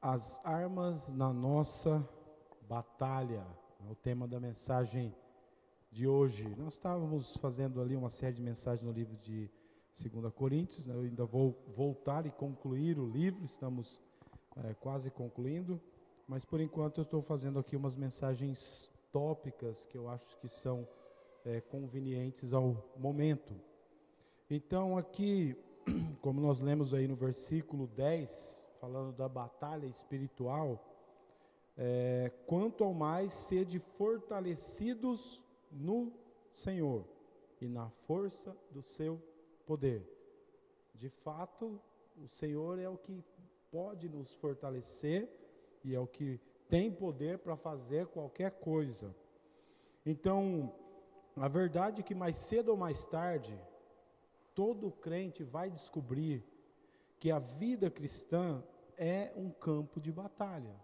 As armas na nossa batalha, é o tema da mensagem de hoje. Nós estávamos fazendo ali uma série de mensagens no livro de 2 Coríntios, né? Eu ainda vou voltar e concluir o livro, estamos quase concluindo, mas por enquanto eu estou fazendo aqui umas mensagens tópicas que eu acho que são convenientes ao momento. Então aqui, como nós lemos aí no versículo 10, falando da batalha espiritual, quanto ao mais sede fortalecidos no Senhor e na força do seu poder. De fato, o Senhor é o que pode nos fortalecer e é o que tem poder para fazer qualquer coisa. Então, a verdade é que mais cedo ou mais tarde, todo crente vai descobrir que a vida cristã é um campo de batalha.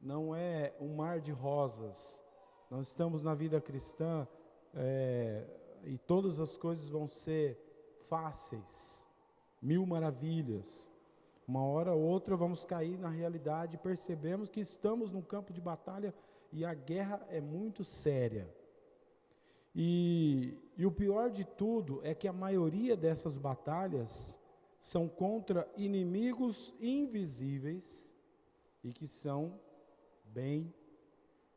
Não é um mar de rosas. Não estamos na vida cristã e todas as coisas vão ser fáceis, mil maravilhas. Uma hora ou outra vamos cair na realidade e percebemos que estamos num campo de batalha e a guerra é muito séria. E o pior de tudo é que a maioria dessas batalhas são contra inimigos invisíveis e que são bem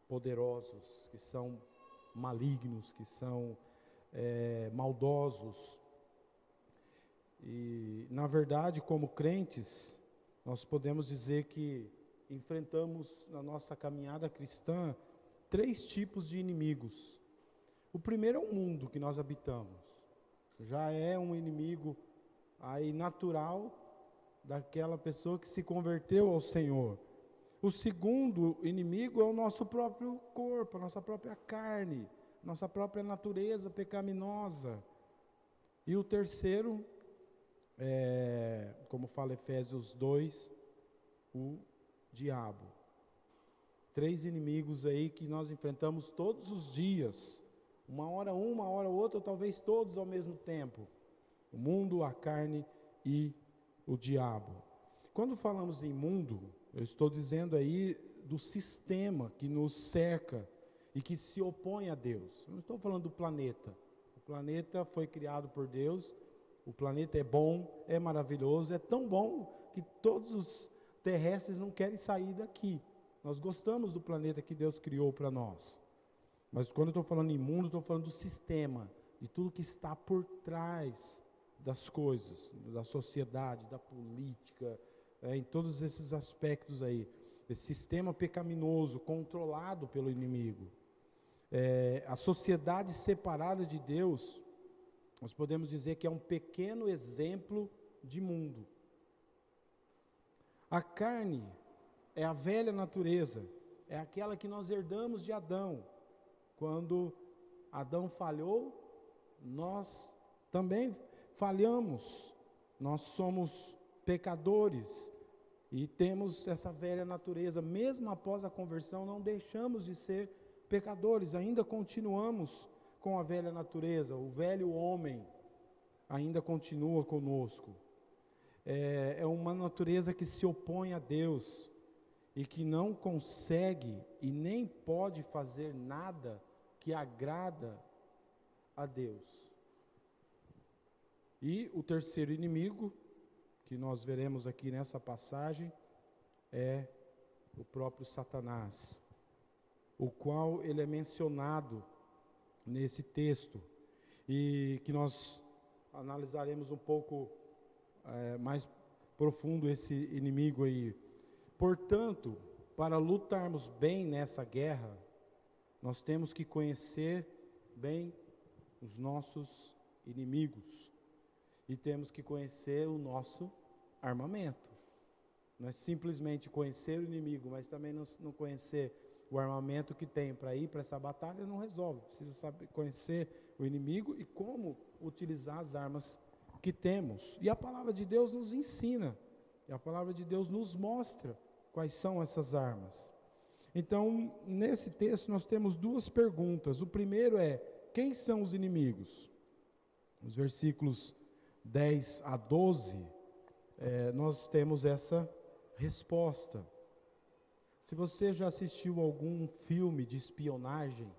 poderosos, que são malignos, que são maldosos. E, na verdade, como crentes, nós podemos dizer que enfrentamos na nossa caminhada cristã 3 tipos de inimigos. O primeiro é o mundo que nós habitamos. Já é um inimigo aí natural daquela pessoa que se converteu ao Senhor. O segundo inimigo é o nosso próprio corpo, a nossa própria carne, nossa própria natureza pecaminosa. E o terceiro, como fala Efésios 2, o diabo. 3 inimigos aí que nós enfrentamos todos os dias. Uma hora outra, talvez todos ao mesmo tempo. O mundo, a carne e o diabo. Quando falamos em mundo, eu estou dizendo aí do sistema que nos cerca e que se opõe a Deus. Eu não estou falando do planeta. O planeta foi criado por Deus, o planeta é bom, é maravilhoso, é tão bom que todos os terrestres não querem sair daqui. Nós gostamos do planeta que Deus criou para nós. Mas quando eu estou falando em mundo, estou falando do sistema, de tudo que está por trás das coisas, da sociedade, da política, em todos esses aspectos aí. Esse sistema pecaminoso, controlado pelo inimigo. A sociedade separada de Deus, nós podemos dizer que é um pequeno exemplo de mundo. A carne é a velha natureza, é aquela que nós herdamos de Adão. Quando Adão falhou, nós também falhamos. Nós somos pecadores e temos essa velha natureza. Mesmo após a conversão, não deixamos de ser pecadores, ainda continuamos com a velha natureza. O velho homem ainda continua conosco. É uma natureza que se opõe a Deus e que não consegue e nem pode fazer nada que agrada a Deus. E o terceiro inimigo, que nós veremos aqui nessa passagem, é o próprio Satanás, o qual ele é mencionado nesse texto, e que nós analisaremos um pouco mais profundo esse inimigo aí. Portanto, para lutarmos bem nessa guerra, nós temos que conhecer bem os nossos inimigos e temos que conhecer o nosso armamento. Não é simplesmente conhecer o inimigo, mas também não conhecer o armamento que tem para ir para essa batalha, não resolve. Precisa saber conhecer o inimigo e como utilizar as armas que temos. E a palavra de Deus nos ensina, e a palavra de Deus nos mostra quais são essas armas. Então, nesse texto nós temos 2 perguntas. O primeiro é: quem são os inimigos? Nos versículos 10 a 12, nós temos essa resposta. Se você já assistiu algum filme de espionagem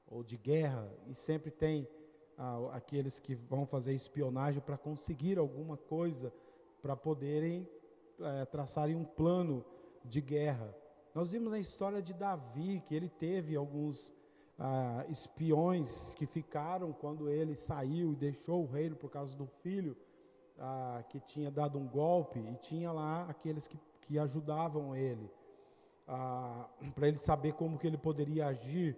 ou de guerra, e sempre tem aqueles que vão fazer espionagem para conseguir alguma coisa, para poderem traçarem um plano de guerra. Nós vimos a história de Davi, que ele teve alguns espiões que ficaram quando ele saiu e deixou o reino por causa do filho, que tinha dado um golpe, e tinha lá aqueles que ajudavam ele, para ele saber como que ele poderia agir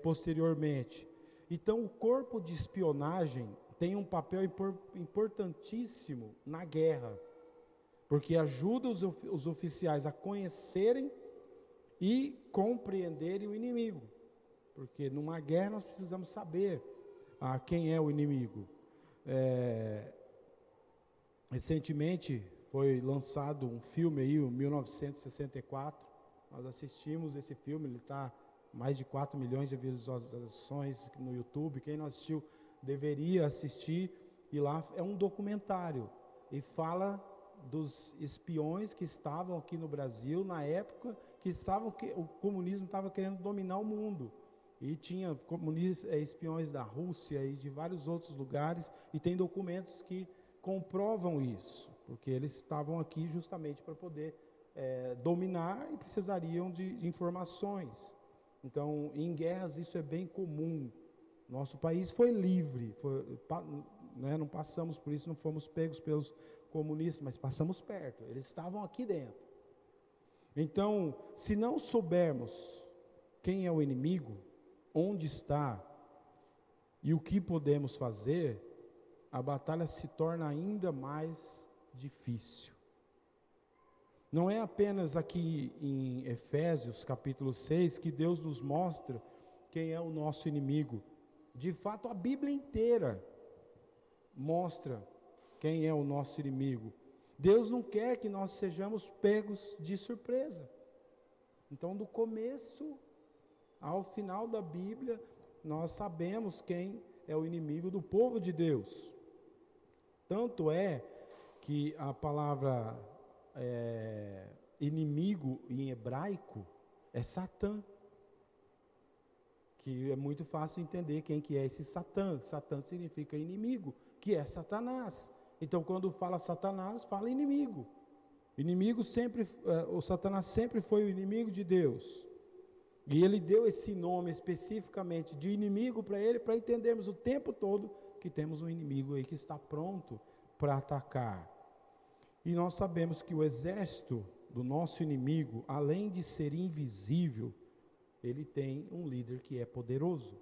posteriormente. Então, o corpo de espionagem tem um papel importantíssimo na guerra, porque ajuda os oficiais a conhecerem e compreenderem o inimigo, porque numa guerra nós precisamos saber quem é o inimigo. Recentemente foi lançado um filme aí, o 1964, nós assistimos esse filme, ele está mais de 4 milhões de visualizações no YouTube. Quem não assistiu deveria assistir, e lá é um documentário, e fala dos espiões que estavam aqui no Brasil na época que o comunismo estava querendo dominar o mundo, e tinha espiões da Rússia e de vários outros lugares, e tem documentos que comprovam isso, porque eles estavam aqui justamente para poder dominar, e precisariam de informações. Então, em guerras isso é bem comum. Nosso país foi livre, não passamos por isso, não fomos pegos pelos comunistas, mas passamos perto, eles estavam aqui dentro. Então, se não soubermos quem é o inimigo, onde está e o que podemos fazer, a batalha se torna ainda mais difícil. Não é apenas aqui em Efésios capítulo 6 que Deus nos mostra quem é o nosso inimigo. De fato, a Bíblia inteira mostra quem é o nosso inimigo. Deus não quer que nós sejamos pegos de surpresa. Então, do começo ao final da Bíblia, nós sabemos quem é o inimigo do povo de Deus. Tanto é que a palavra inimigo em hebraico é Satã, que é muito fácil entender quem que é esse Satã. Satã significa inimigo, que é Satanás. Então, quando fala Satanás, fala inimigo. Inimigo sempre, o Satanás sempre foi o inimigo de Deus. E ele deu esse nome especificamente de inimigo para ele, para entendermos o tempo todo que temos um inimigo aí que está pronto para atacar. E nós sabemos que o exército do nosso inimigo, além de ser invisível, ele tem um líder que é poderoso,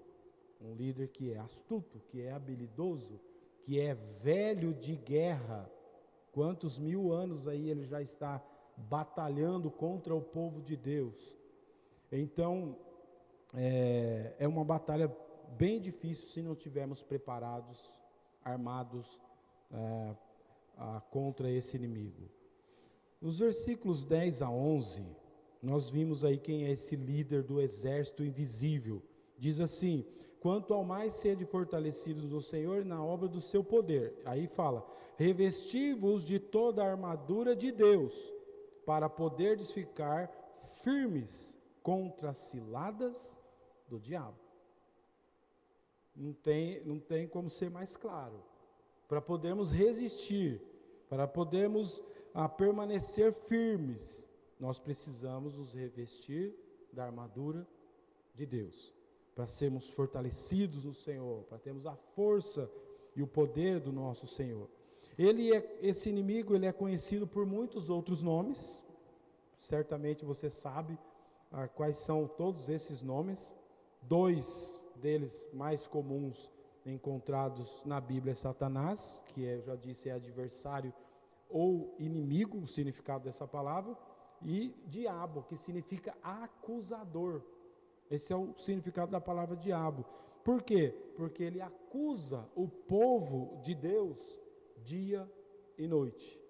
um líder que é astuto, que é habilidoso, que é velho de guerra. Quantos 1000 anos aí ele já está batalhando contra o povo de Deus. Então, é uma batalha bem difícil se não estivermos preparados, armados contra esse inimigo. Nos versículos 10 a 11, nós vimos aí quem é esse líder do exército invisível. Diz assim: quanto ao mais sede fortalecidos no Senhor e na obra do seu poder. Aí fala: revesti-vos de toda a armadura de Deus, para poderdes ficar firmes contra as ciladas do diabo. Não tem como ser mais claro. Para podermos resistir, para podermos permanecer firmes, nós precisamos nos revestir da armadura de Deus, para sermos fortalecidos no Senhor, para termos a força e o poder do nosso Senhor. Esse inimigo, ele é conhecido por muitos outros nomes. Certamente você sabe quais são todos esses nomes. 2 deles mais comuns encontrados na Bíblia é Satanás, que eu já disse é adversário ou inimigo, o significado dessa palavra, e diabo, que significa acusador. Esse é o significado da palavra diabo. Por quê? Porque ele acusa o povo de Deus dia e noite.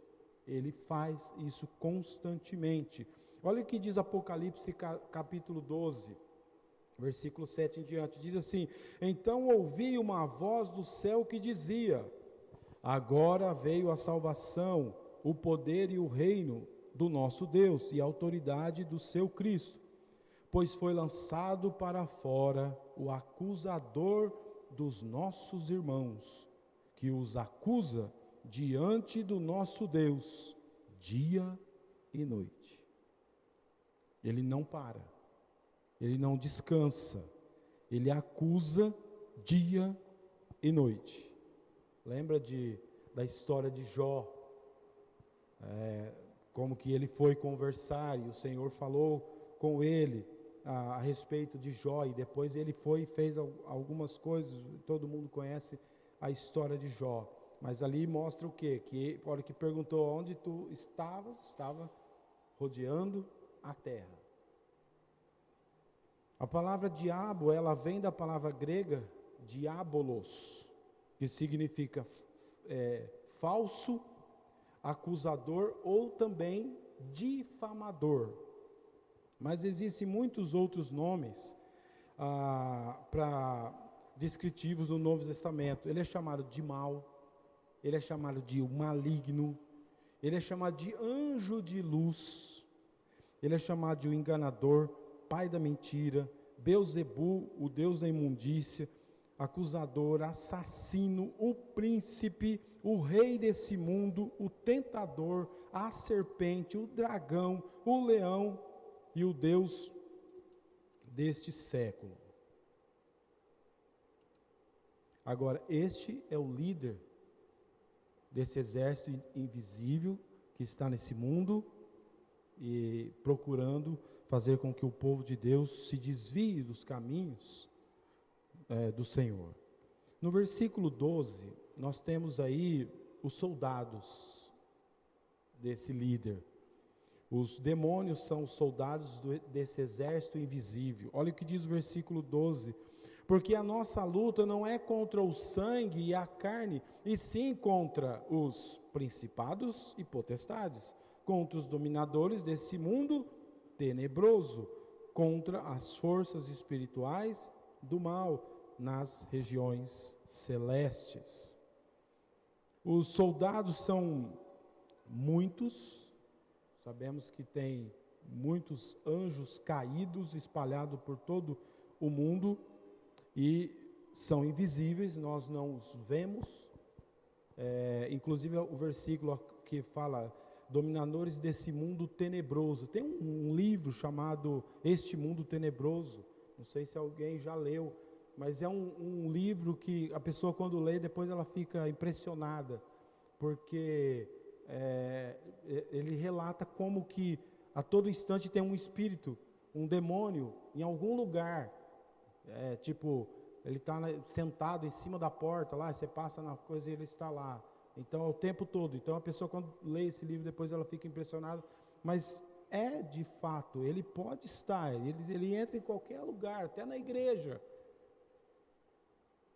Ele faz isso constantemente. Olha o que diz Apocalipse capítulo 12, versículo 7 em diante. Diz assim: então ouvi uma voz do céu que dizia: agora veio a salvação, o poder e o reino do nosso Deus e a autoridade do seu Cristo, pois foi lançado para fora o acusador dos nossos irmãos, que os acusa diante do nosso Deus, dia e noite. Ele não para, ele não descansa, ele acusa dia e noite. Lembra da história de Jó, como que ele foi conversar e o Senhor falou com ele a respeito de Jó, e depois ele foi e fez algumas coisas. Todo mundo conhece a história de Jó, mas ali mostra o quê? Que a hora que perguntou onde tu estavas, estava rodeando a terra. A palavra diabo, ela vem da palavra grega diabolos, que significa falso, acusador ou também difamador. Mas existem muitos outros nomes descritivos no Novo Testamento. Ele é chamado de mal, ele é chamado de maligno, ele é chamado de anjo de luz, ele é chamado de o enganador, pai da mentira, Belzebu, o deus da imundícia, acusador, assassino, o príncipe, o rei desse mundo, o tentador, a serpente, o dragão, o leão e o Deus deste século. Agora, este é o líder desse exército invisível que está nesse mundo e procurando fazer com que o povo de Deus se desvie dos caminhos do Senhor. No versículo 12, nós temos aí os soldados desse líder. Os demônios são os soldados desse exército invisível. Olha o que diz o versículo 12. Porque a nossa luta não é contra o sangue e a carne, e sim contra os principados e potestades, contra os dominadores desse mundo tenebroso, contra as forças espirituais do mal nas regiões celestes. Os soldados são muitos. Sabemos que tem muitos anjos caídos espalhados por todo o mundo e são invisíveis, nós não os vemos. Inclusive o versículo que fala dominadores desse mundo tenebroso. Tem um livro chamado Este Mundo Tenebroso, não sei se alguém já leu, mas é um livro que a pessoa quando lê, depois ela fica impressionada, porque ele relata como que a todo instante tem um espírito, um demônio em algum lugar, ele está sentado em cima da porta lá, você passa na coisa e ele está lá, então é o tempo todo. Então a pessoa quando lê esse livro depois ela fica impressionada, mas de fato, ele pode estar, ele entra em qualquer lugar, até na igreja,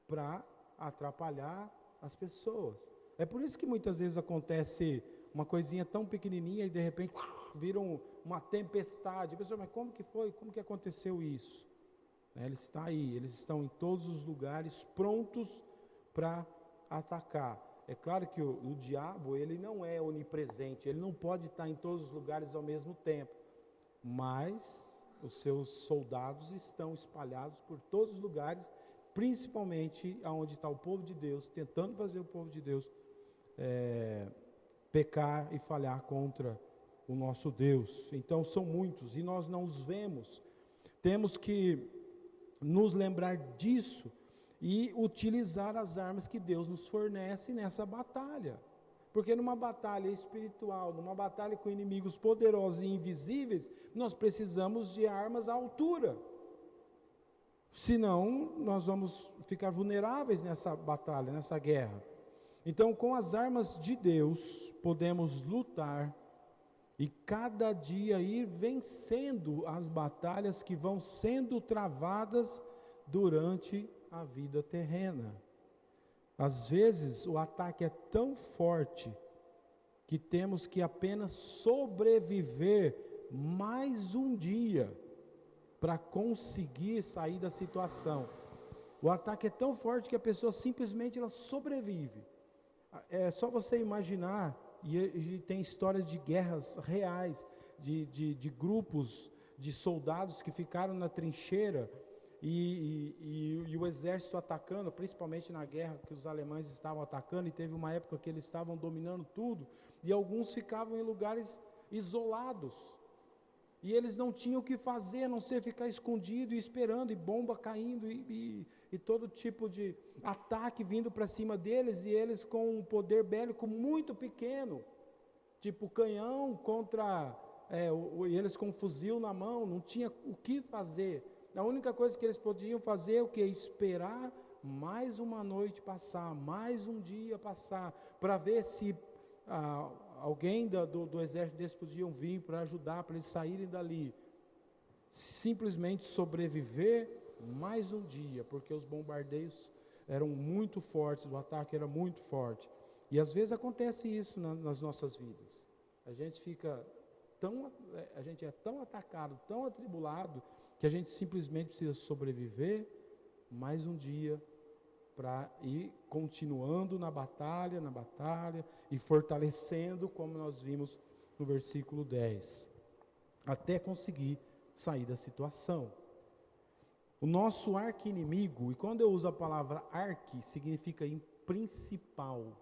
para atrapalhar as pessoas. É por isso que muitas vezes acontece uma coisinha tão pequenininha e de repente vira uma tempestade. A pessoa, mas como que foi? Como que aconteceu isso? Ele está aí, eles estão em todos os lugares prontos para atacar. É claro que o diabo, ele não é onipresente, ele não pode estar em todos os lugares ao mesmo tempo, mas os seus soldados estão espalhados por todos os lugares, principalmente onde está o povo de Deus, tentando fazer o povo de Deus pecar e falhar contra o nosso Deus. Então são muitos e nós não os vemos. Temos que nos lembrar disso e utilizar as armas que Deus nos fornece nessa batalha. Porque numa batalha espiritual, numa batalha com inimigos poderosos e invisíveis, nós precisamos de armas à altura. Senão, nós vamos ficar vulneráveis nessa batalha, nessa guerra. Então, com as armas de Deus, podemos lutar e cada dia ir vencendo as batalhas que vão sendo travadas durante a vida terrena. Às vezes, o ataque é tão forte que temos que apenas sobreviver mais um dia para conseguir sair da situação. O ataque é tão forte que a pessoa simplesmente ela sobrevive. É só você imaginar e tem histórias de guerras reais, de grupos de soldados que ficaram na trincheira e o exército atacando, principalmente na guerra que os alemães estavam atacando, e teve uma época que eles estavam dominando tudo, e alguns ficavam em lugares isolados, e eles não tinham o que fazer, a não ser ficar escondido e esperando, e bomba caindo, e todo tipo de ataque vindo para cima deles, e eles com um poder bélico muito pequeno, tipo canhão contra, eles com um fuzil na mão, não tinha o que fazer. A única coisa que eles podiam fazer é o que? Esperar mais uma noite passar, mais um dia passar, para ver se alguém do exército deles podiam vir para ajudar, para eles saírem dali. Simplesmente sobreviver mais um dia, porque os bombardeios eram muito fortes, o ataque era muito forte. E às vezes acontece isso nas nossas vidas. A gente é tão atacado, tão atribulado, que a gente simplesmente precisa sobreviver mais um dia para ir continuando na batalha, e fortalecendo, como nós vimos no versículo 10, até conseguir sair da situação. O nosso arqui-inimigo, e quando eu uso a palavra arqui, significa principal,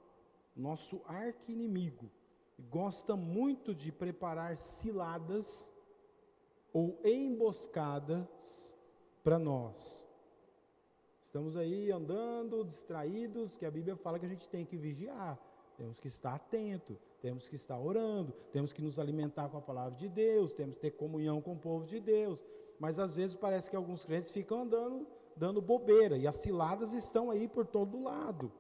nosso arqui-inimigo, gosta muito de preparar ciladas ou emboscadas para nós. Estamos aí andando, distraídos, que a Bíblia fala que a gente tem que vigiar, temos que estar atento, temos que estar orando, temos que nos alimentar com a palavra de Deus, temos que ter comunhão com o povo de Deus, mas às vezes parece que alguns crentes ficam andando, dando bobeira, e as ciladas estão aí por todo lado.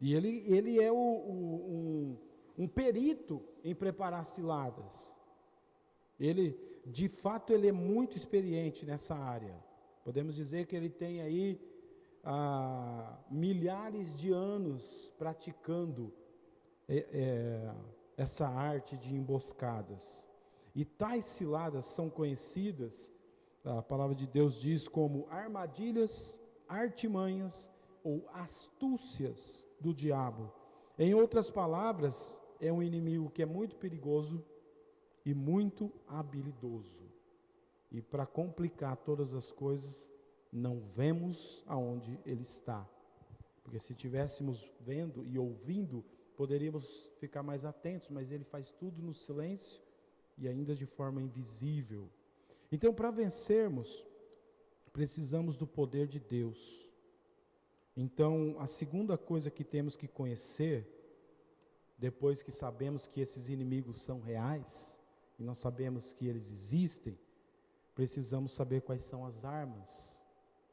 E ele é um perito em preparar ciladas. Ele, de fato, ele é muito experiente nessa área. Podemos dizer que ele tem aí milhares de anos praticando essa arte de emboscadas. E tais ciladas são conhecidas, a palavra de Deus diz, como armadilhas, artimanhas ou astúcias do diabo. Em outras palavras, é um inimigo que é muito perigoso e muito habilidoso. E para complicar todas as coisas, não vemos aonde ele está. Porque se estivéssemos vendo e ouvindo, poderíamos ficar mais atentos, mas ele faz tudo no silêncio e ainda de forma invisível. Então, para vencermos, precisamos do poder de Deus. Então, a segunda coisa que temos que conhecer, depois que sabemos que esses inimigos são reais, e nós sabemos que eles existem, precisamos saber quais são as armas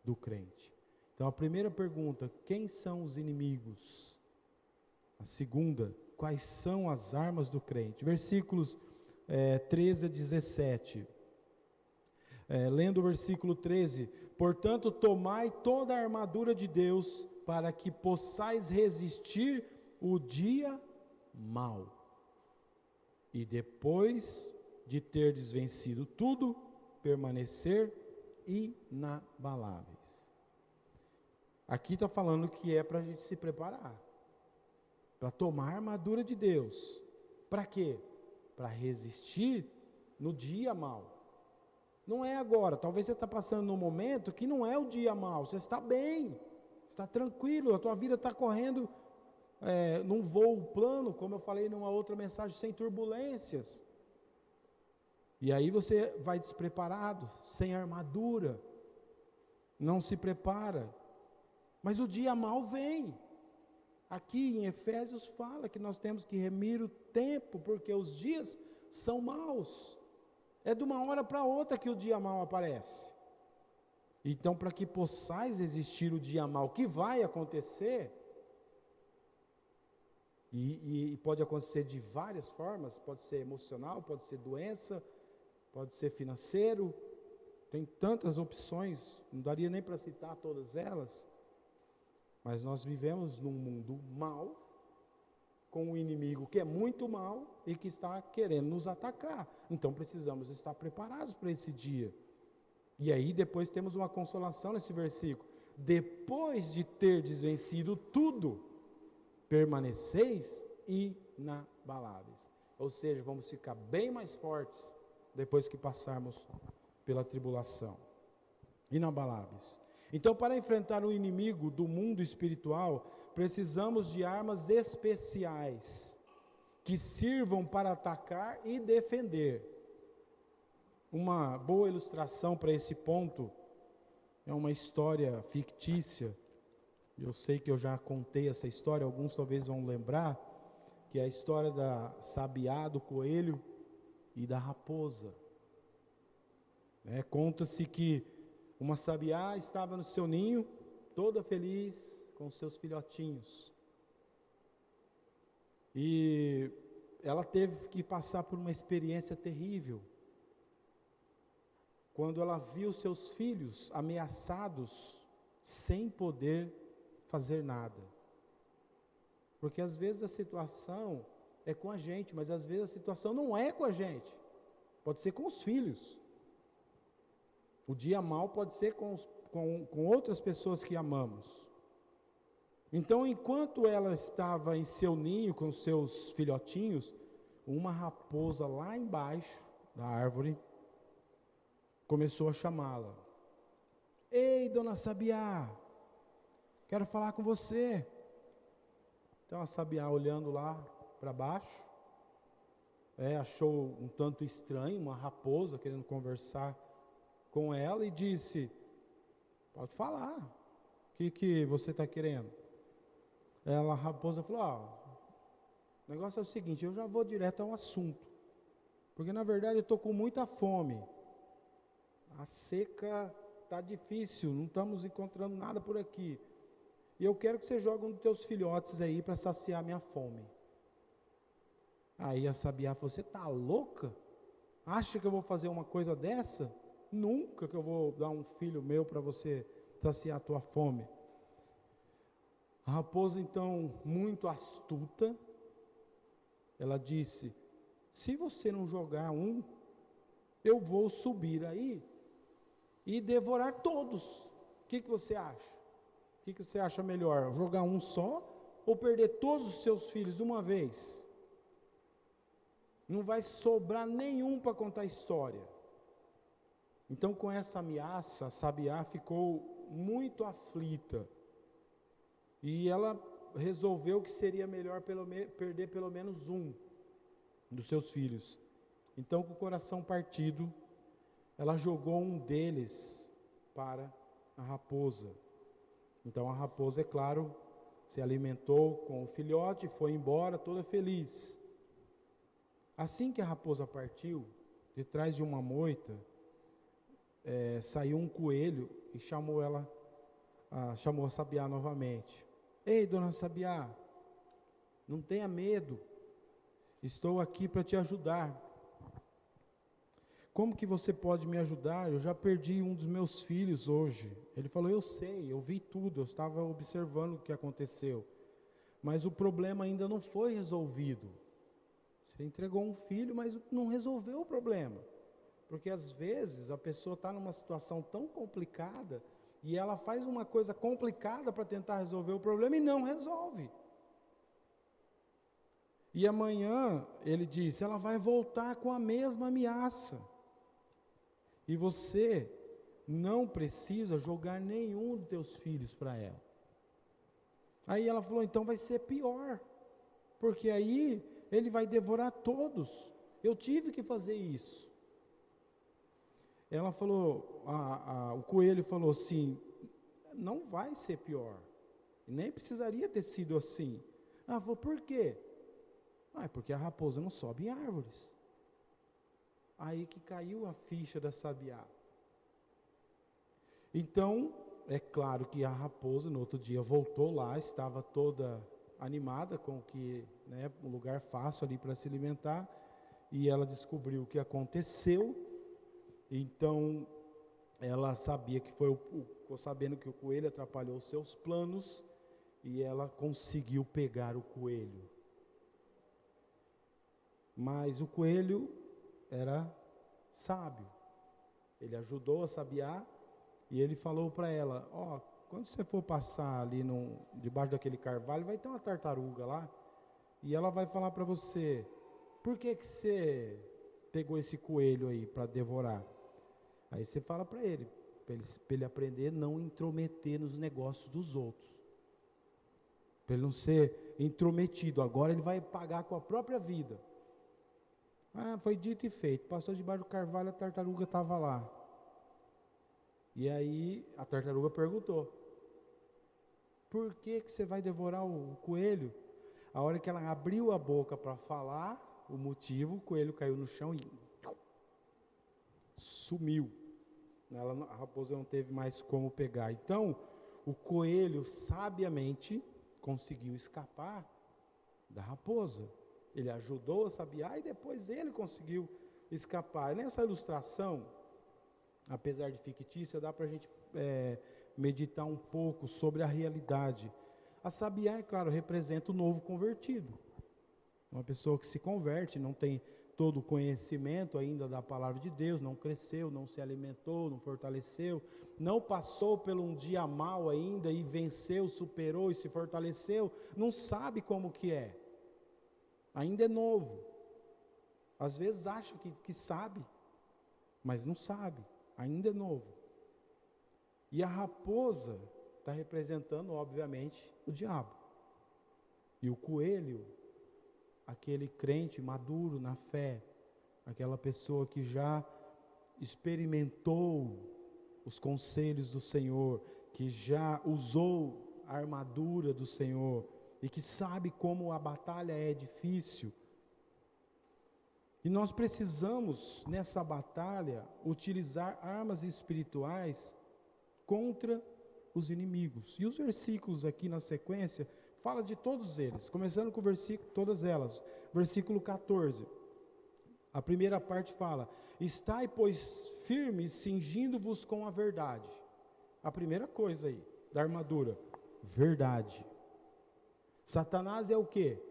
do crente. Então, a primeira pergunta, quem são os inimigos? A segunda, quais são as armas do crente? Versículos 13 a 17. Lendo o versículo 13, portanto, tomai toda a armadura de Deus, para que possais resistir o dia mau. E depois de terdes vencido tudo, permanecer inabaláveis. Aqui está falando que é para a gente se preparar, para tomar a armadura de Deus. Para quê? Para resistir no dia mau. Não é agora, talvez você está passando num momento que não é o dia mau, você está bem, está tranquilo, a tua vida está correndo num voo plano, como eu falei numa outra mensagem, sem turbulências. E aí você vai despreparado, sem armadura, não se prepara. Mas o dia mau vem. Aqui em Efésios fala que nós temos que remir o tempo, porque os dias são maus. É de uma hora para outra que o dia mau aparece. Então, para que possais existir o dia mau, que vai acontecer, e pode acontecer de várias formas, pode ser emocional, pode ser doença, pode ser financeiro, tem tantas opções, não daria nem para citar todas elas, mas nós vivemos num mundo mau, com um inimigo que é muito mau e que está querendo nos atacar. Então precisamos estar preparados para esse dia. E aí depois temos uma consolação nesse versículo. Depois de ter vencido tudo, permaneceis inabaláveis. Ou seja, vamos ficar bem mais fortes depois que passarmos pela tribulação. Inabaláveis. Então, para enfrentar o inimigo do mundo espiritual, precisamos de armas especiais que sirvam para atacar e defender. Uma boa ilustração para esse ponto é uma história fictícia. Eu sei que eu já contei essa história, alguns talvez vão lembrar, que é a história da sabiá, do coelho e da raposa. Conta-se que uma sabiá estava no seu ninho, toda feliz com seus filhotinhos. E ela teve que passar por uma experiência terrível, quando ela viu seus filhos ameaçados sem poder fazer nada. Porque às vezes a situação é com a gente, mas às vezes a situação não é com a gente. Pode ser com os filhos. O dia mal pode ser com outras pessoas que amamos. Então, enquanto ela estava em seu ninho com seus filhotinhos, uma raposa lá embaixo da árvore começou a chamá-la. Ei, dona Sabiá, quero falar com você. Então a sabiá, olhando lá para baixo, achou um tanto estranho uma raposa querendo conversar com ela e disse: pode falar, o que você está querendo? A raposa falou: o negócio é o seguinte, eu já vou direto ao assunto, porque na verdade eu estou com muita fome, a seca está difícil, não estamos encontrando nada por aqui, e eu quero que você jogue um dos teus filhotes aí para saciar minha fome. Aí a sabiá falou: você está louca? Acha que eu vou fazer uma coisa dessa? Nunca que eu vou dar um filho meu para você saciar a tua fome. A raposa, então, muito astuta, ela disse: se você não jogar um, eu vou subir aí e devorar todos. O que você acha? O que você acha melhor? Jogar um só ou perder todos os seus filhos de uma vez? Não vai sobrar nenhum para contar a história. Então, com essa ameaça, a sabiá ficou muito aflita. E ela resolveu que seria melhor perder pelo menos um dos seus filhos. Então, com o coração partido, ela jogou um deles para a raposa. Então a raposa, é claro, se alimentou com o filhote e foi embora toda feliz. Assim que a raposa partiu, de trás de uma moita, saiu um coelho e chamou a sabiá novamente. Ei, dona Sabiá, não tenha medo, estou aqui para te ajudar. Como que você pode me ajudar? Eu já perdi um dos meus filhos hoje. Ele falou: eu sei, eu vi tudo, eu estava observando o que aconteceu. Mas o problema ainda não foi resolvido. Você entregou um filho, mas não resolveu o problema. Porque às vezes a pessoa está numa situação tão complicada e ela faz uma coisa complicada para tentar resolver o problema e não resolve. E amanhã, ele disse, ela vai voltar com a mesma ameaça. E você não precisa jogar nenhum dos teus filhos para ela. Aí ela falou: então vai ser pior, porque aí ele vai devorar todos. Eu tive que fazer isso. Ela falou, o coelho falou assim: não vai ser pior, nem precisaria ter sido assim. Ela falou: por quê? Porque a raposa não sobe em árvores. Aí que caiu a ficha da sabiá. Então, é claro que a raposa no outro dia voltou lá, estava toda animada com que, um lugar fácil ali para se alimentar, e ela descobriu o que aconteceu. Então, ela sabia que ficou sabendo que o coelho atrapalhou os seus planos, e ela conseguiu pegar o coelho. Mas o coelho era sábio. Ele ajudou a sabiá e ele falou para ela: quando você for passar ali debaixo daquele carvalho, vai ter uma tartaruga lá. e ela vai falar para você: por que você pegou esse coelho aí para devorar? Aí você fala para ele aprender a não intrometer nos negócios dos outros, para ele não ser intrometido. Agora ele vai pagar com a própria vida. Foi dito e feito. Passou debaixo do carvalho, a tartaruga estava lá. E aí a tartaruga perguntou: por que você vai devorar o coelho? A hora que ela abriu a boca para falar o motivo, o coelho caiu no chão e sumiu. A raposa não teve mais como pegar. Então, o coelho sabiamente conseguiu escapar da raposa. Ele ajudou a sabiá e depois ele conseguiu escapar. E nessa ilustração, apesar de fictícia, dá para a gente meditar um pouco sobre a realidade. A sabiá, é claro, representa o novo convertido. Uma pessoa que se converte, não tem todo o conhecimento ainda da palavra de Deus, não cresceu, não se alimentou, não fortaleceu, não passou por um dia mal ainda e venceu, superou e se fortaleceu, não sabe como que é. Ainda é novo. Às vezes acha que sabe, mas não sabe, ainda é novo. E a raposa está representando, obviamente, o diabo. E o coelho, aquele crente maduro na fé, aquela pessoa que já experimentou os conselhos do Senhor, que já usou a armadura do Senhor e que sabe como a batalha é difícil. E nós precisamos, nessa batalha, utilizar armas espirituais contra os inimigos. E os versículos aqui na sequência fala de todos eles, começando com o versículo, todas elas. Versículo 14. A primeira parte fala: estai, pois, firmes, cingindo-vos com a verdade. A primeira coisa aí, da armadura, verdade. Satanás é o quê?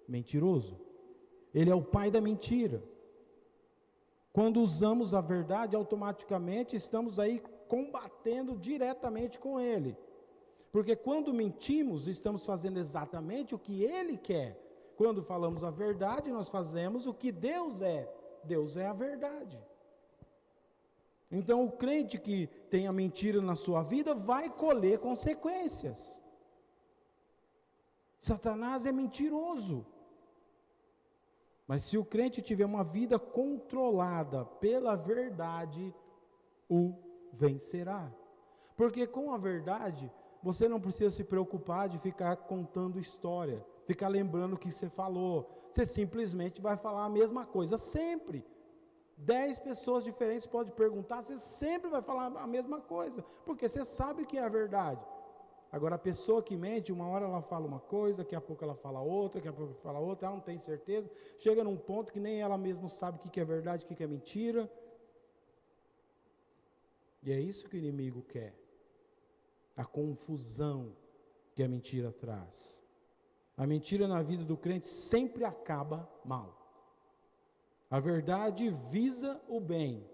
Mentiroso. Ele é o pai da mentira. Quando usamos a verdade, automaticamente estamos aí combatendo diretamente com ele. Porque quando mentimos, estamos fazendo exatamente o que ele quer. Quando falamos a verdade, nós fazemos o que Deus é. Deus é a verdade. Então, o crente que tem a mentira na sua vida vai colher consequências. Satanás é mentiroso. Mas se o crente tiver uma vida controlada pela verdade, o vencerá. Porque com a verdade, você não precisa se preocupar de ficar contando história, ficar lembrando o que você falou. Você simplesmente vai falar a mesma coisa sempre. 10 pessoas diferentes podem perguntar, você sempre vai falar a mesma coisa, porque você sabe que é a verdade. Agora, a pessoa que mente, uma hora ela fala uma coisa, daqui a pouco ela fala outra, daqui a pouco ela fala outra, ela não tem certeza, chega num ponto que nem ela mesma sabe o que é verdade, o que é mentira. E é isso que o inimigo quer. A confusão que a mentira traz. A mentira na vida do crente sempre acaba mal. A verdade visa o bem.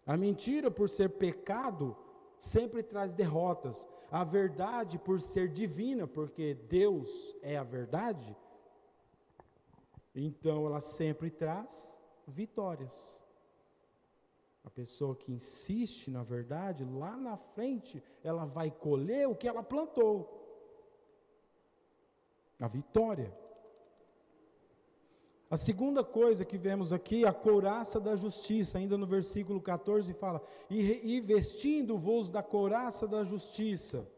A mentira, por ser pecado, sempre traz derrotas. A verdade, por ser divina, porque Deus é a verdade, então ela sempre traz vitórias. A pessoa que insiste na verdade, lá na frente, ela vai colher o que ela plantou. A vitória. A segunda coisa que vemos aqui, a couraça da justiça, ainda no versículo 14 fala: e vestindo-vos da couraça da justiça.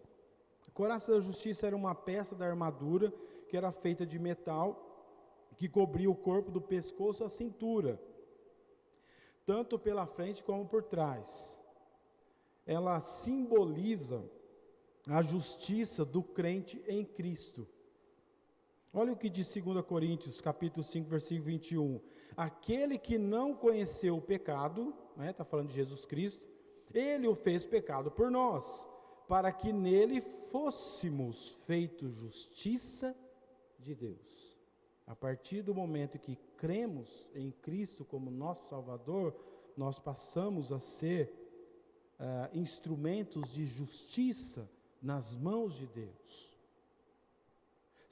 A couraça da justiça era uma peça da armadura, que era feita de metal, que cobria o corpo do pescoço à cintura, tanto pela frente como por trás. Ela simboliza a justiça do crente em Cristo. Olha o que diz 2 Coríntios, capítulo 5, versículo 21. Aquele que não conheceu o pecado, está falando de Jesus Cristo, ele o fez pecado por nós, para que nele fôssemos feitos justiça de Deus. A partir do momento que cremos em Cristo como nosso Salvador, nós passamos a ser instrumentos de justiça nas mãos de Deus.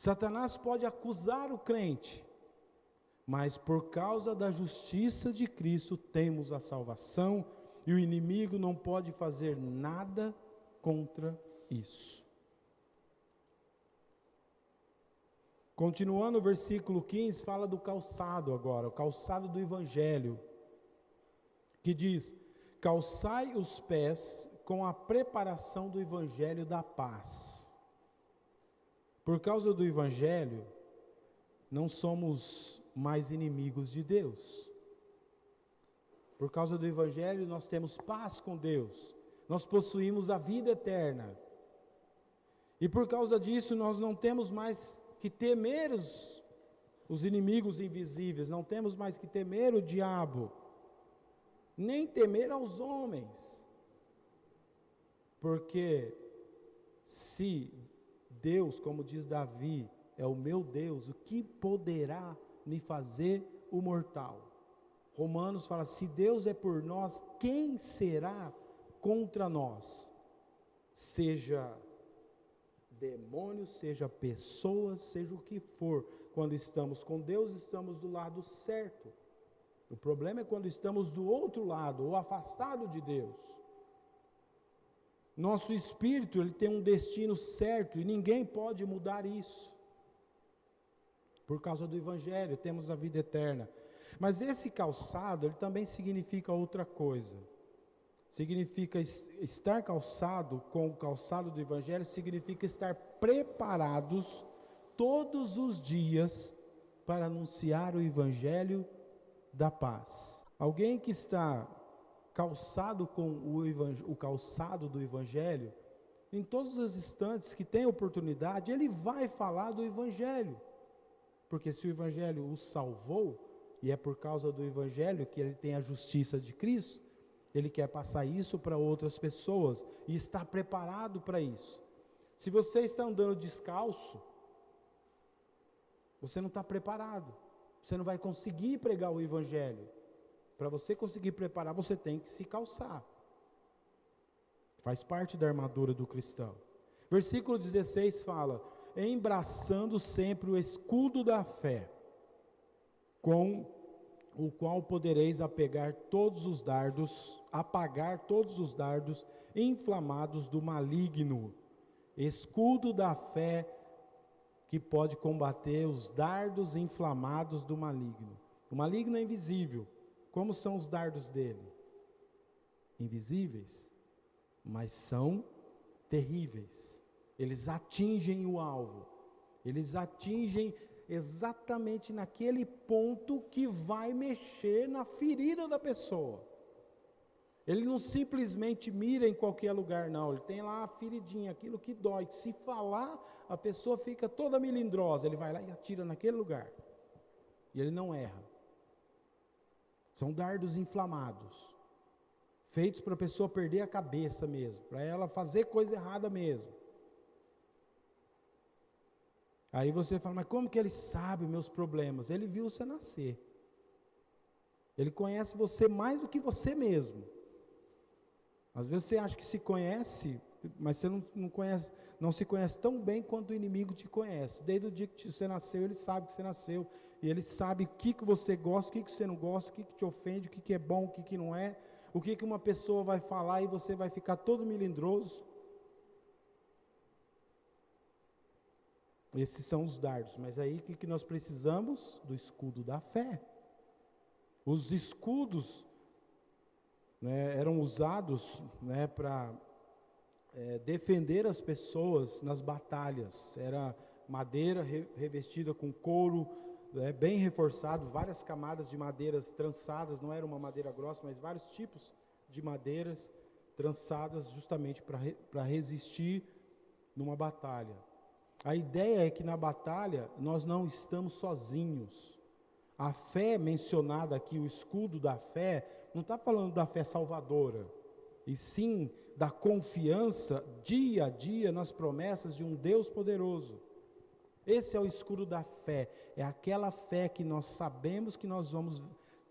Satanás pode acusar o crente, mas por causa da justiça de Cristo temos a salvação e o inimigo não pode fazer nada contra isso. Continuando o versículo 15, fala do calçado agora, o calçado do Evangelho, que diz: calçai os pés com a preparação do Evangelho da paz. Por causa do Evangelho, não somos mais inimigos de Deus. Por causa do Evangelho, nós temos paz com Deus, nós possuímos a vida eterna. E por causa disso, nós não temos mais que temer os inimigos invisíveis, não temos mais que temer o diabo, nem temer aos homens, porque se Deus, como diz Davi, é o meu Deus, o que poderá me fazer o mortal? Romanos fala: se Deus é por nós, quem será contra nós? Seja demônios, seja pessoas, seja o que for, quando estamos com Deus, estamos do lado certo. O problema é quando estamos do outro lado, ou afastado de Deus. Nosso espírito, ele tem um destino certo, e ninguém pode mudar isso. Por causa do Evangelho, temos a vida eterna. Mas esse calçado, ele também significa outra coisa. Significa estar calçado com o calçado do Evangelho, significa estar preparados todos os dias para anunciar o Evangelho da paz. Alguém que está calçado com o calçado do Evangelho, em todos os instantes que tem oportunidade, ele vai falar do Evangelho. Porque se o Evangelho o salvou, e é por causa do Evangelho que ele tem a justiça de Cristo, ele quer passar isso para outras pessoas, e está preparado para isso. Se você está andando descalço, você não está preparado, você não vai conseguir pregar o Evangelho. Para você conseguir preparar, você tem que se calçar. Faz parte da armadura do cristão. Versículo 16 fala: embraçando sempre o escudo da fé, com o qual podereis apagar todos os dardos inflamados do maligno. Escudo da fé que pode combater os dardos inflamados do maligno. O maligno é invisível. Como são os dardos dele? Invisíveis, mas são terríveis. Eles atingem o alvo. Eles atingem exatamente naquele ponto que vai mexer na ferida da pessoa. Ele não simplesmente mira em qualquer lugar, não. Ele tem lá a feridinha, aquilo que dói. Se falar, a pessoa fica toda melindrosa. Ele vai lá e atira naquele lugar. E ele não erra. São dardos inflamados, feitos para a pessoa perder a cabeça mesmo, para ela fazer coisa errada mesmo. Aí você fala: mas como que ele sabe meus problemas? Ele viu você nascer. Ele conhece você mais do que você mesmo. Às vezes você acha que se conhece, mas você não se conhece tão bem quanto o inimigo te conhece. Desde o dia que você nasceu, ele sabe que você nasceu. E ele sabe o que você gosta, o que você não gosta, o que te ofende, o que é bom, o que não é. O que uma pessoa vai falar e você vai ficar todo melindroso. Esses são os dardos. Mas aí o que nós precisamos? Do escudo da fé. Os escudos, né, eram usados, né, para defender as pessoas nas batalhas. Era madeira revestida com couro, bem reforçado, várias camadas de madeiras trançadas. Não era uma madeira grossa, mas vários tipos de madeiras trançadas justamente para resistir numa batalha. A ideia é que na batalha nós não estamos sozinhos. A fé mencionada aqui, o escudo da fé, não está falando da fé salvadora, e sim da confiança dia a dia nas promessas de um Deus poderoso. Esse é o escudo da fé, é aquela fé que nós sabemos que nós vamos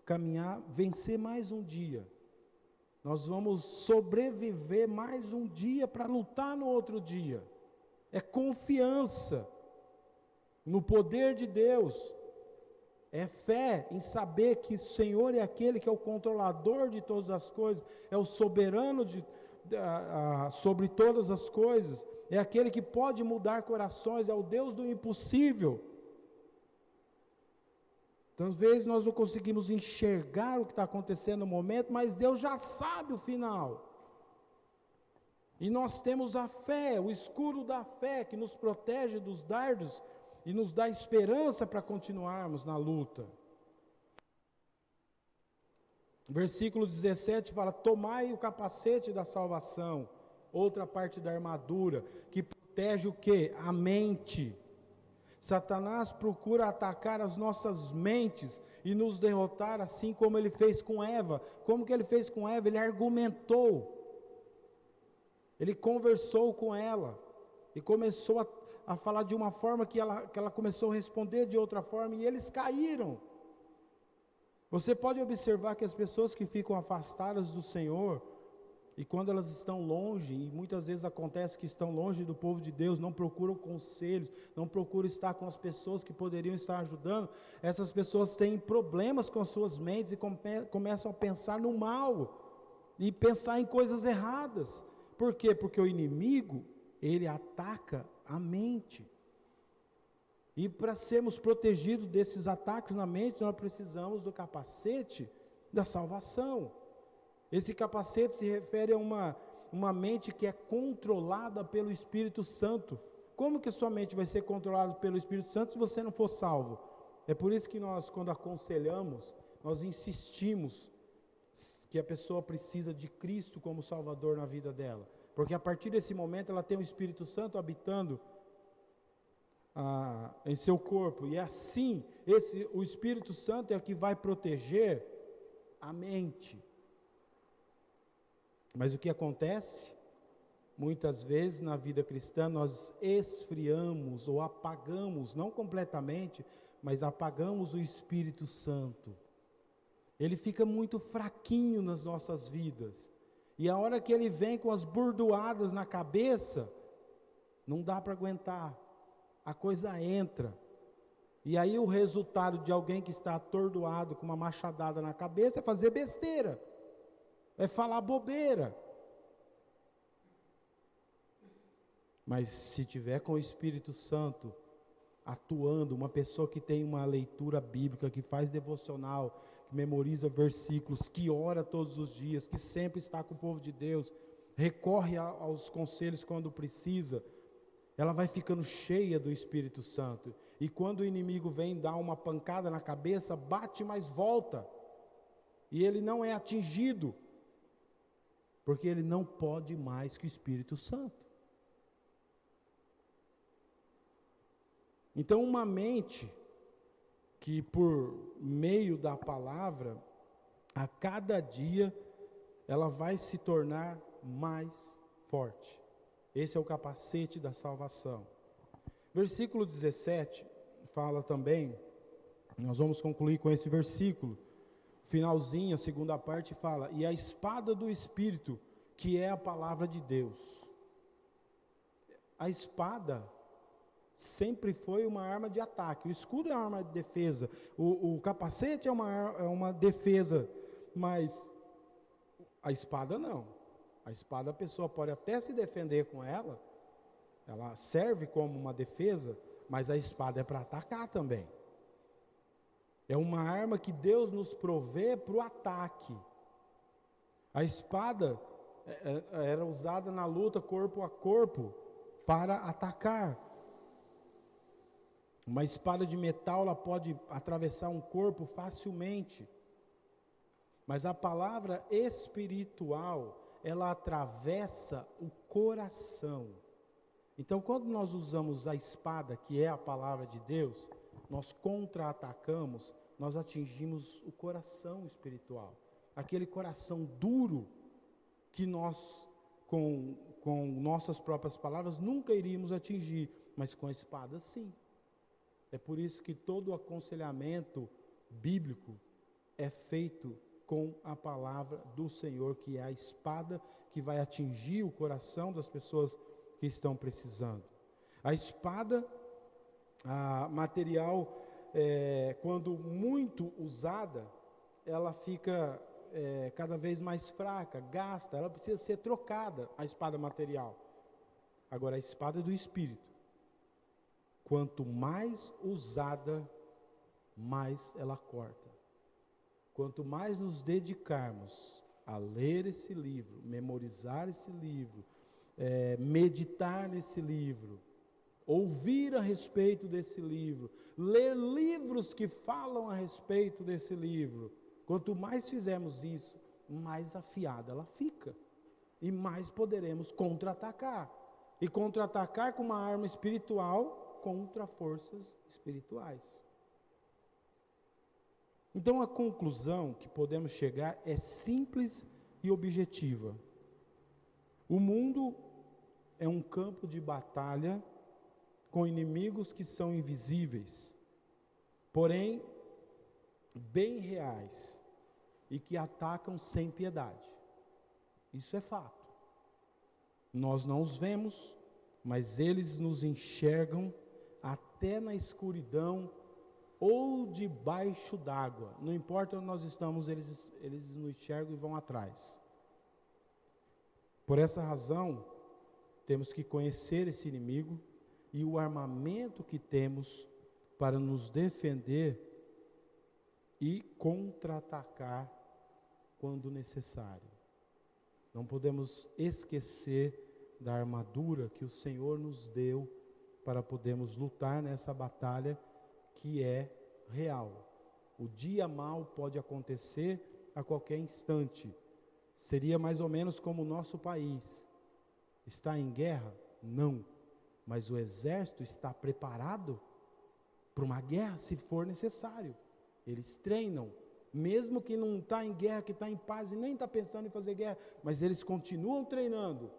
caminhar, vencer mais um dia. Nós vamos sobreviver mais um dia para lutar no outro dia. É confiança. no poder de Deus. É fé em saber que o Senhor é aquele que é o controlador de todas as coisas, é o soberano sobre todas as coisas, é aquele que pode mudar corações, é o Deus do impossível. Então, às vezes nós não conseguimos enxergar o que está acontecendo no momento, mas Deus já sabe o final. E nós temos a fé, o escudo da fé, que nos protege dos dardos e nos dá esperança para continuarmos na luta. Versículo 17 fala: tomai o capacete da salvação, outra parte da armadura, que protege o quê? A mente. Satanás procura atacar as nossas mentes e nos derrotar, assim como ele fez com Eva. Como que ele fez com Eva? Ele argumentou, ele conversou com ela, e começou a falar de uma forma que ela começou a responder de outra forma, e eles caíram. Você pode observar que as pessoas que ficam afastadas do Senhor, e quando elas estão longe, e muitas vezes acontece que estão longe do povo de Deus, não procuram conselhos, não procuram estar com as pessoas que poderiam estar ajudando, essas pessoas têm problemas com as suas mentes e começam a pensar no mal, e pensar em coisas erradas. Por quê? Porque o inimigo, ele ataca a mente. E para sermos protegidos desses ataques na mente, nós precisamos do capacete da salvação. Esse capacete se refere a uma mente que é controlada pelo Espírito Santo. Como que sua mente vai ser controlada pelo Espírito Santo se você não for salvo? É por isso que nós, quando aconselhamos, nós insistimos que a pessoa precisa de Cristo como Salvador na vida dela. Porque a partir desse momento ela tem o Espírito Santo habitando em seu corpo. E assim, o Espírito Santo é o que vai proteger a mente. Mas o que acontece? Muitas vezes na vida cristã nós esfriamos ou apagamos, não completamente, mas apagamos o Espírito Santo. Ele fica muito fraquinho nas nossas vidas. E a hora que ele vem com as burdoadas na cabeça, não dá para aguentar. A coisa entra. E aí o resultado de alguém que está atordoado com uma machadada na cabeça é fazer besteira. É falar bobeira. Mas se tiver com o Espírito Santo atuando, uma pessoa que tem uma leitura bíblica, que faz devocional, que memoriza versículos, que ora todos os dias, que sempre está com o povo de Deus, recorre aos conselhos quando precisa, ela vai ficando cheia do Espírito Santo. E quando o inimigo vem dar uma pancada na cabeça, bate, mas volta. E ele não é atingido, porque ele não pode mais que o Espírito Santo. Então, uma mente que por meio da palavra, a cada dia, ela vai se tornar mais forte. Esse é o capacete da salvação. Versículo 17 fala também, nós vamos concluir com esse versículo, finalzinho, a segunda parte fala: e a espada do Espírito, que é a palavra de Deus. A espada sempre foi uma arma de ataque, o escudo é uma arma de defesa, o capacete é uma defesa, mas a espada não. A espada a pessoa pode até se defender com ela serve como uma defesa, mas a espada é para atacar também. É uma arma que Deus nos provê para o ataque. A espada era usada na luta corpo a corpo para atacar. Uma espada de metal, ela pode atravessar um corpo facilmente. Mas a palavra espiritual, ela atravessa o coração. Então, quando nós usamos a espada, que é a palavra de Deus, nós contra-atacamos, nós atingimos o coração espiritual. Aquele coração duro que nós, com nossas próprias palavras, nunca iríamos atingir, mas com a espada sim. É por isso que todo o aconselhamento bíblico é feito com a palavra do Senhor, que é a espada que vai atingir o coração das pessoas que estão precisando. A espada A material, quando muito usada, ela fica cada vez mais fraca, gasta, ela precisa ser trocada, a espada material. Agora, a espada do Espírito, quanto mais usada, mais ela corta. Quanto mais nos dedicarmos a ler esse livro, memorizar esse livro, meditar nesse livro, ouvir a respeito desse livro, ler livros que falam a respeito desse livro, quanto mais fizermos isso, mais afiada ela fica. E mais poderemos contra-atacar. E contra-atacar com uma arma espiritual contra forças espirituais. Então a conclusão que podemos chegar é simples e objetiva. O mundo é um campo de batalha com inimigos que são invisíveis, porém bem reais e que atacam sem piedade. Isso é fato. Nós não os vemos, mas eles nos enxergam até na escuridão ou debaixo d'água. Não importa onde nós estamos, eles nos enxergam e vão atrás. Por essa razão, temos que conhecer esse inimigo e o armamento que temos para nos defender e contra-atacar quando necessário. Não podemos esquecer da armadura que o Senhor nos deu para podermos lutar nessa batalha que é real. O dia mau pode acontecer a qualquer instante. Seria mais ou menos como o nosso país. Está em guerra? Não. Mas o exército está preparado para uma guerra se for necessário. Eles treinam. Mesmo que não está em guerra, que está em paz e nem está pensando em fazer guerra, mas eles continuam treinando.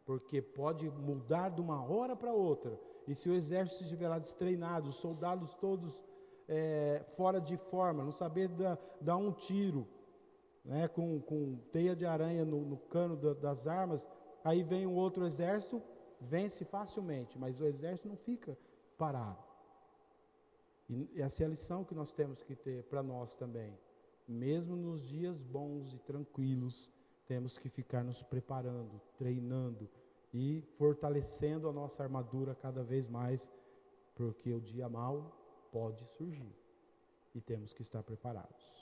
Porque pode mudar de uma hora para outra. E se o exército estiver lá destreinado, os soldados todos fora de forma, não saber dar um tiro, né, com teia de aranha no cano das armas, aí vem um outro exército, vence facilmente, mas o exército não fica parado. E essa é a lição que nós temos que ter para nós também. Mesmo nos dias bons e tranquilos, temos que ficar nos preparando, treinando e fortalecendo a nossa armadura cada vez mais, porque o dia mau pode surgir e temos que estar preparados.